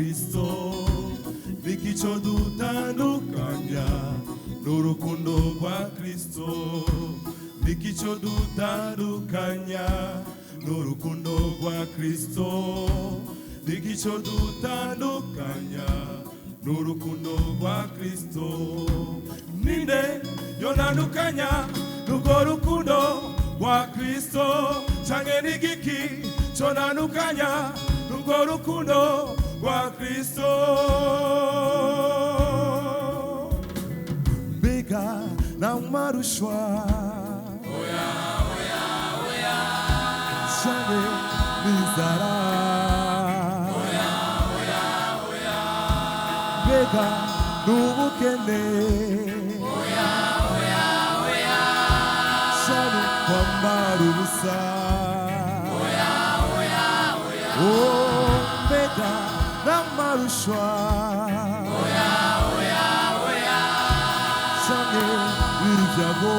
Kristo nikicho dutandukanya n'urukundo rwa Kristo nikicho dutandukanya n'urukundo rwa Kristo nikicho dutandukanya n'urukundo rwa Kristo ninde yonandukanya n'urwo rukundo rwa Kristo canke n'igiki conandukanya n'urwo rukundo rwa Kristo mbega n'amarushwa oya oya oya canke n'inzara oya oya oya mbega n'ubukene oya oya oya canke kwambara ubusa oya oya oya oh mbega n'amarushwa oya oya oya canke ibyago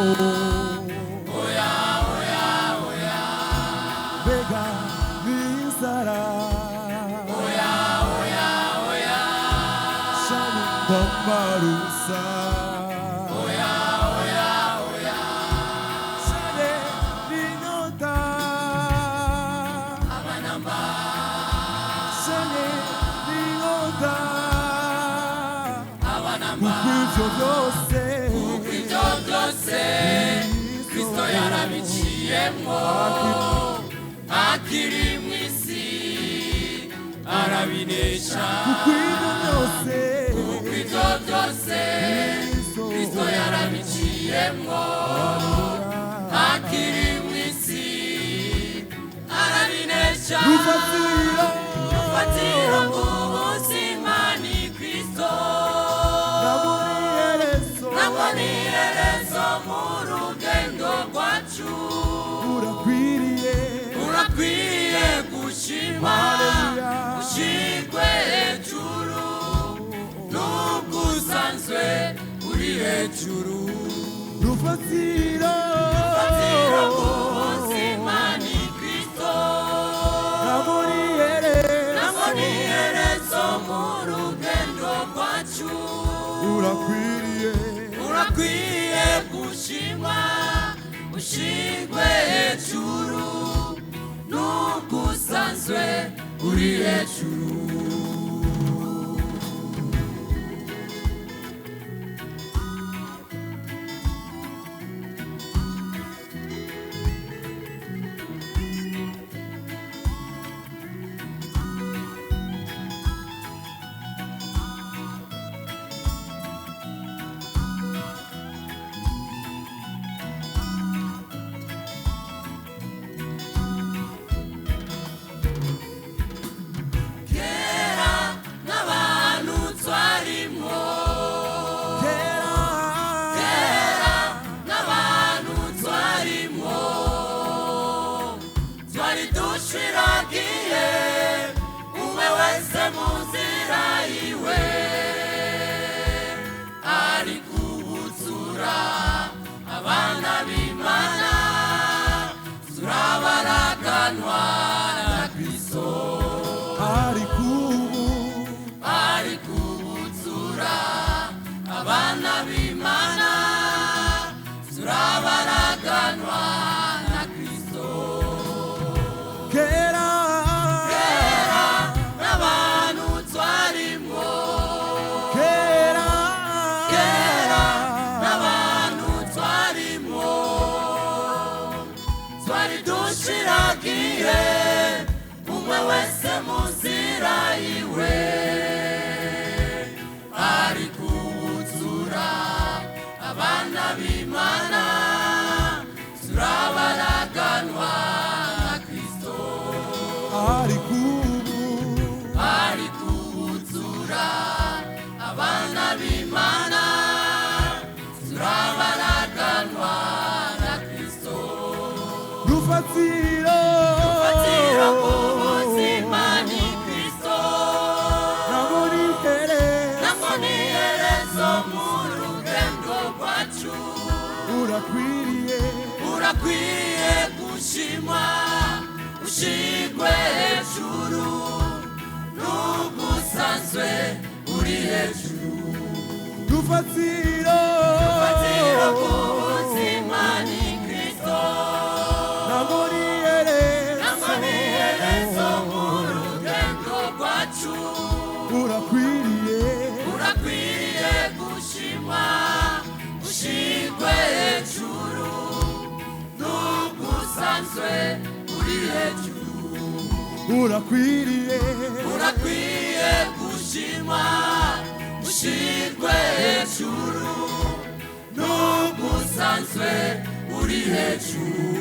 oya oya oya mbega n'inzara oya oya oya canke kwambara ubusa oya oya oya canke n'inyota abanamba canke n'inyota abanamba kuko ivyo byose Kristo yarabiciyemwo akiri mw'isi arabinesha kuko ivyo byose Kristo yarabiciyemwo akiri mw'isi arabinesha rufatiro rw'ubuzima ni Kristo naboniherezo mu rugendo rwacu urakwiriye gushima ushirwe hejuru nubwo usanzwe uri hejuru rufatiro rw'ubuzima ni Kristo naboniherezo mu rugendo rwacu urakwiriye gushimwa ushirwe hejuru nubwo usanzwe uri hejuru rufatiro rw'ubuzima ni Kristo naboniherezo mu rugendo rwacu urakwiriye gushimwa ushirwe hejuru n'ugusanzwe hejuru. Rufatiro rw'ubuzima ni Kristo. ntabwo ni iherezo mu rugendo rwacu. urakwiriye gushimwa, ushirwe hejuru. Nubwo usanzwe uri hejuru, urakwiriye gushimwa, ushirwe hejuru. Nubwo usanzwe uri hejuru.